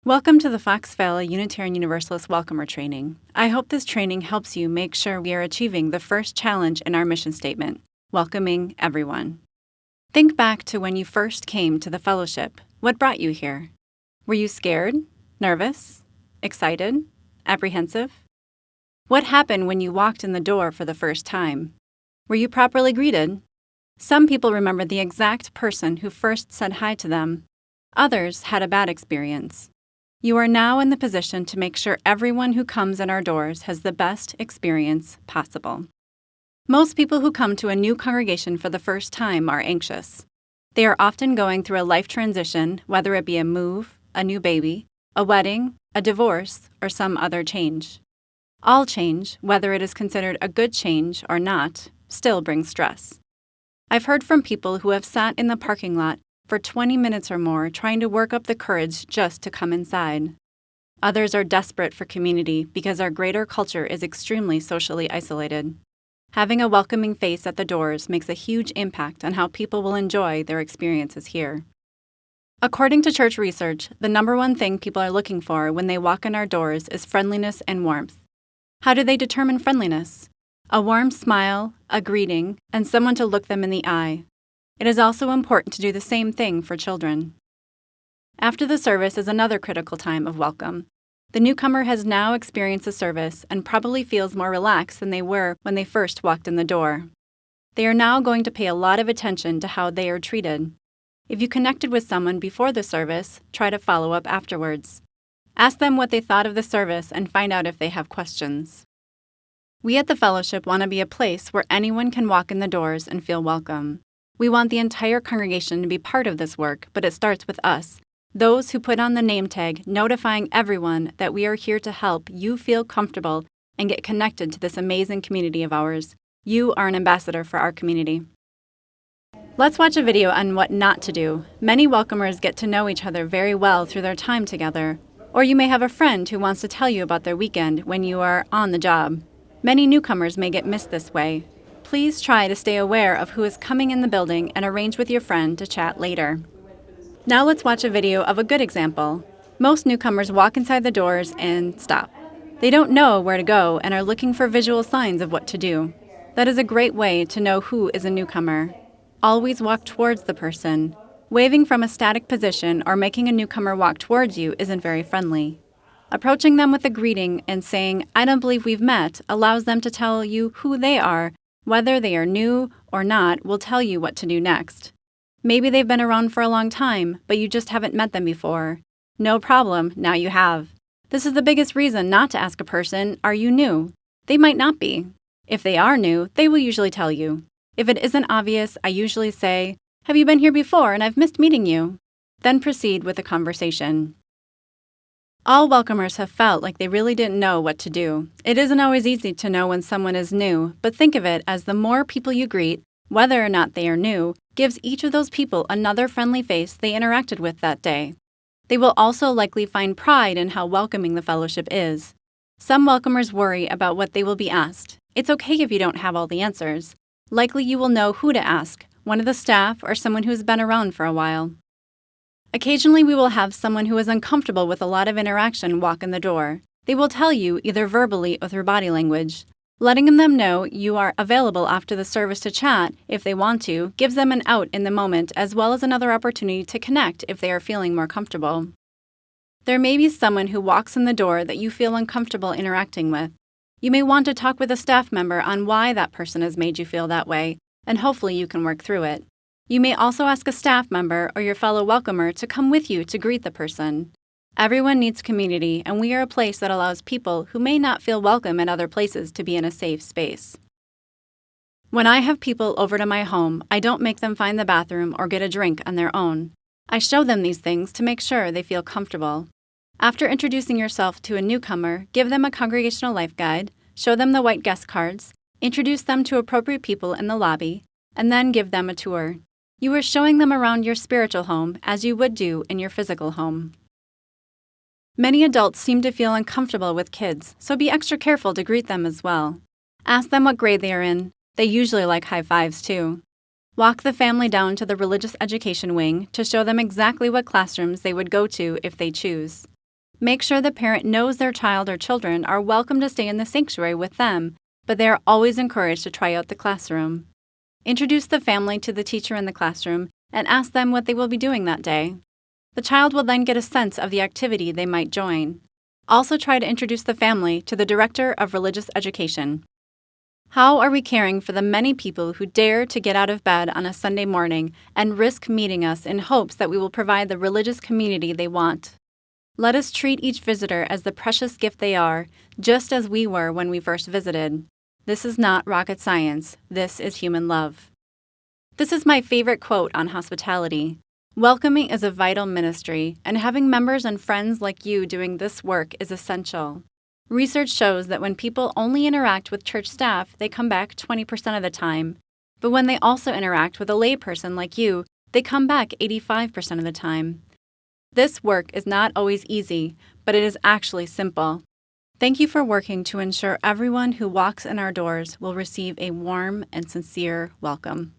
Welcome to the Fox Valley Unitarian Universalist Welcomer Training. I hope this training helps you make sure we are achieving the first challenge in our mission statement, welcoming everyone. Think back to when you first came to the fellowship. What brought you here? Were you scared, nervous, excited, apprehensive? What happened when you walked in the door for the first time? Were you properly greeted? Some people remember the exact person who first said hi to them. Others had a bad experience. You are now in the position to make sure everyone who comes in our doors has the best experience possible. Most people who come to a new congregation for the first time are anxious. They are often going through a life transition, whether it be a move, a new baby, a wedding, a divorce, or some other change. All change, whether it is considered a good change or not, still brings stress. I've heard from people who have sat in the parking lot for 20 minutes or more trying to work up the courage just to come inside. Others are desperate for community because our greater culture is extremely socially isolated. Having a welcoming face at the doors makes a huge impact on how people will enjoy their experiences here. According to church research, the number one thing people are looking for when they walk in our doors is friendliness and warmth. How do they determine friendliness? A warm smile, a greeting, and someone to look them in the eye. It is also important to do the same thing for children. After the service is another critical time of welcome. The newcomer has now experienced the service and probably feels more relaxed than they were when they first walked in the door. They are now going to pay a lot of attention to how they are treated. If you connected with someone before the service, try to follow up afterwards. Ask them what they thought of the service and find out if they have questions. We at the fellowship want to be a place where anyone can walk in the doors and feel welcome. We want the entire congregation to be part of this work, but it starts with us, those who put on the name tag notifying everyone that we are here to help you feel comfortable and get connected to this amazing community of ours. You are an ambassador for our community. Let's watch a video on what not to do. Many welcomers get to know each other very well through their time together, or you may have a friend who wants to tell you about their weekend when you are on the job. Many newcomers may get missed this way. Please try to stay aware of who is coming in the building and arrange with your friend to chat later. Now let's watch a video of a good example. Most newcomers walk inside the doors and stop. They don't know where to go and are looking for visual signs of what to do. That is a great way to know who is a newcomer. Always walk towards the person. Waving from a static position or making a newcomer walk towards you isn't very friendly. Approaching them with a greeting and saying, "I don't believe we've met," allows them to tell you who they are. Whether they are new or not will tell you what to do next. Maybe they've been around for a long time, but you just haven't met them before. No problem, now you have. This is the biggest reason not to ask a person, "Are you new?" They might not be. If they are new, they will usually tell you. If it isn't obvious, I usually say, "Have you been here before and I've missed meeting you?" Then proceed with the conversation. All welcomers have felt like they really didn't know what to do. It isn't always easy to know when someone is new, but think of it as the more people you greet, whether or not they are new, gives each of those people another friendly face they interacted with that day. They will also likely find pride in how welcoming the fellowship is. Some welcomers worry about what they will be asked. It's okay if you don't have all the answers. Likely you will know who to ask, one of the staff or someone who has been around for a while. Occasionally, we will have someone who is uncomfortable with a lot of interaction walk in the door. They will tell you either verbally or through body language. Letting them know you are available after the service to chat if they want to gives them an out in the moment as well as another opportunity to connect if they are feeling more comfortable. There may be someone who walks in the door that you feel uncomfortable interacting with. You may want to talk with a staff member on why that person has made you feel that way, and hopefully you can work through it. You may also ask a staff member or your fellow welcomer to come with you to greet the person. Everyone needs community, and we are a place that allows people who may not feel welcome at other places to be in a safe space. When I have people over to my home, I don't make them find the bathroom or get a drink on their own. I show them these things to make sure they feel comfortable. After introducing yourself to a newcomer, give them a congregational life guide, show them the white guest cards, introduce them to appropriate people in the lobby, and then give them a tour. You are showing them around your spiritual home as you would do in your physical home. Many adults seem to feel uncomfortable with kids, so be extra careful to greet them as well. Ask them what grade they are in. They usually like high fives too. Walk the family down to the religious education wing to show them exactly what classrooms they would go to if they choose. Make sure the parent knows their child or children are welcome to stay in the sanctuary with them, but they are always encouraged to try out the classroom. Introduce the family to the teacher in the classroom and ask them what they will be doing that day. The child will then get a sense of the activity they might join. Also try to introduce the family to the Director of Religious Education. How are we caring for the many people who dare to get out of bed on a Sunday morning and risk meeting us in hopes that we will provide the religious community they want? Let us treat each visitor as the precious gift they are, just as we were when we first visited. This is not rocket science. This is human love. This is my favorite quote on hospitality. Welcoming is a vital ministry, and having members and friends like you doing this work is essential. Research shows that when people only interact with church staff, they come back 20% of the time. But when they also interact with a layperson like you, they come back 85% of the time. This work is not always easy, but it is actually simple. Thank you for working to ensure everyone who walks in our doors will receive a warm and sincere welcome.